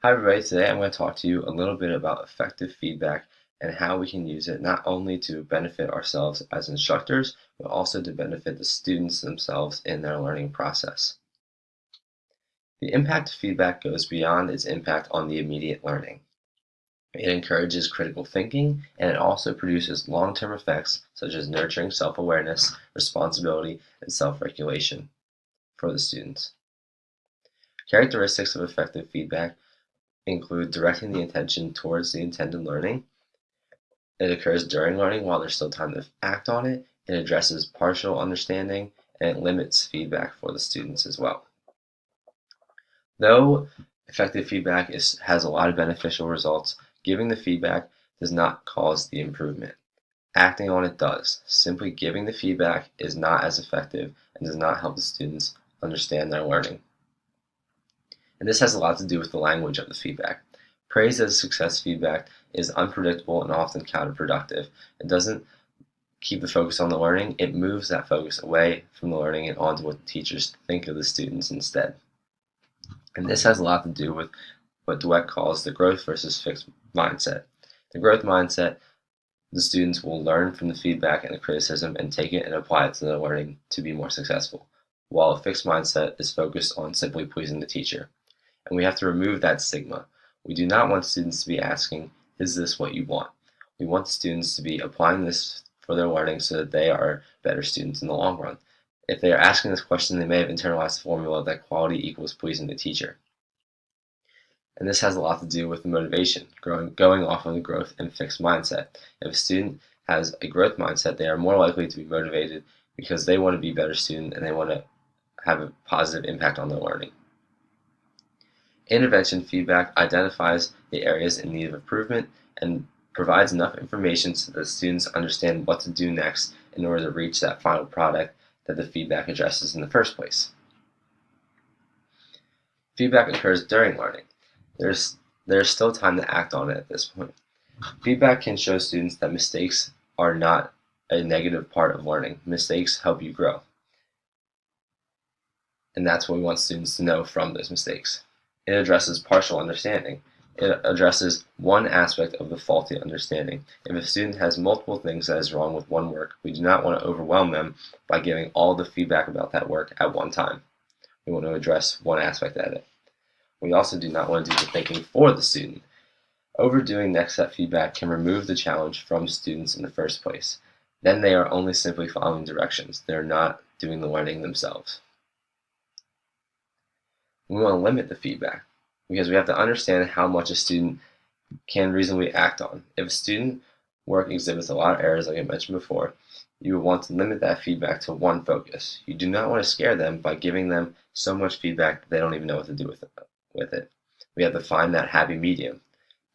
Hi everybody, today I'm going to talk to you a little bit about effective feedback and how we can use it not only to benefit ourselves as instructors, but also to benefit the students themselves in their learning process. The impact of feedback goes beyond its impact on the immediate learning. It encourages critical thinking, and it also produces long-term effects such as nurturing self-awareness, responsibility, and self-regulation for the students. Characteristics of effective feedback include directing the attention towards the intended learning. It occurs during learning while there's still time to act on it. It addresses partial understanding, and it limits feedback for the students as well. Though effective feedback has a lot of beneficial results, giving the feedback does not cause the improvement. Acting on it does. Simply giving the feedback is not as effective and does not help the students understand their learning. And this has a lot to do with the language of the feedback. Praise as success feedback is unpredictable and often counterproductive. It doesn't keep the focus on the learning, it moves that focus away from the learning and onto what the teachers think of the students instead. And this has a lot to do with what Dweck calls the growth versus fixed mindset. The growth mindset, the students will learn from the feedback and the criticism and take it and apply it to their learning to be more successful, while a fixed mindset is focused on simply pleasing the teacher. And we have to remove that stigma. We do not want students to be asking, is this what you want? We want the students to be applying this for their learning so that they are better students in the long run. If they are asking this question, they may have internalized the formula that quality equals pleasing the teacher. And this has a lot to do with the motivation, going off of the growth and fixed mindset. If a student has a growth mindset, they are more likely to be motivated because they want to be a better student and they want to have a positive impact on their learning. Intervention feedback identifies the areas in need of improvement and provides enough information so that students understand what to do next in order to reach that final product that the feedback addresses in the first place. Feedback occurs during learning. There's still time to act on it at this point. Feedback can show students that mistakes are not a negative part of learning. Mistakes help you grow. And that's what we want students to know from those mistakes. It addresses partial understanding. It addresses one aspect of the faulty understanding. If a student has multiple things that is wrong with one work, we do not want to overwhelm them by giving all the feedback about that work at one time. We want to address one aspect of it. We also do not want to do the thinking for the student. Overdoing next step feedback can remove the challenge from students in the first place. Then they are only simply following directions. They're not doing the learning themselves. We want to limit the feedback because we have to understand how much a student can reasonably act on. If a student work exhibits a lot of errors, like I mentioned before, you will want to limit that feedback to one focus. You do not want to scare them by giving them so much feedback that they don't even know what to do with it. We have to find that happy medium.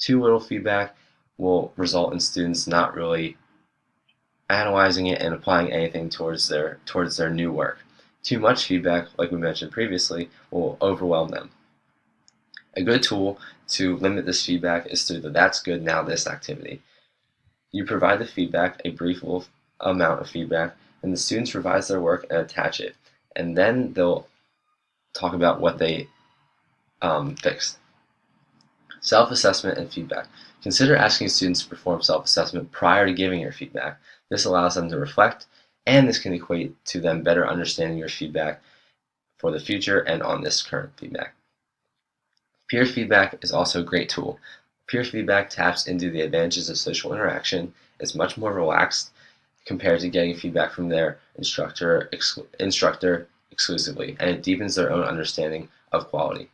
Too little feedback will result in students not really analyzing it and applying anything towards their new work. Too much feedback, like we mentioned previously, will overwhelm them. A good tool to limit this feedback is through the "that's good, now this" activity. You provide the feedback, a brief amount of feedback, and the students revise their work and attach it. And then they'll talk about what they fixed. Self-assessment and feedback. Consider asking students to perform self-assessment prior to giving your feedback. This allows them to reflect, and this can equate to them better understanding your feedback for the future and on this current feedback. Peer feedback is also a great tool. Peer feedback taps into the advantages of social interaction. It's much more relaxed compared to getting feedback from their instructor exclusively, and it deepens their own understanding of quality.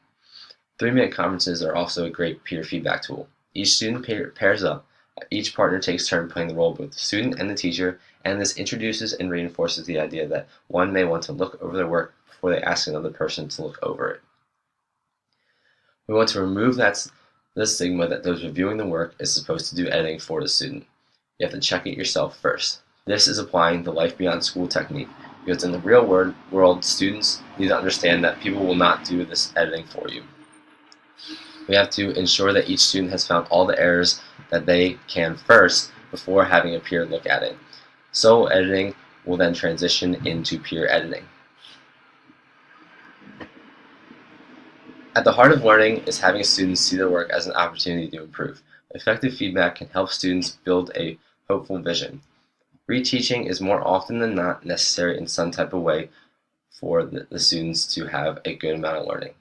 3-minute conferences are also a great peer feedback tool. Each student pairs up. Each partner takes turn playing the role of both the student and the teacher, and this introduces and reinforces the idea that one may want to look over their work before they ask another person to look over it. We want to remove the stigma that those reviewing the work is supposed to do editing for the student. You have to check it yourself first. This is applying the life beyond school technique, because in the real world, students need to understand that people will not do this editing for you. We have to ensure that each student has found all the errors that they can first before having a peer look at it. Solo editing will then transition into peer editing. At the heart of learning is having students see their work as an opportunity to improve. Effective feedback can help students build a hopeful vision. Reteaching is more often than not necessary in some type of way for the students to have a good amount of learning.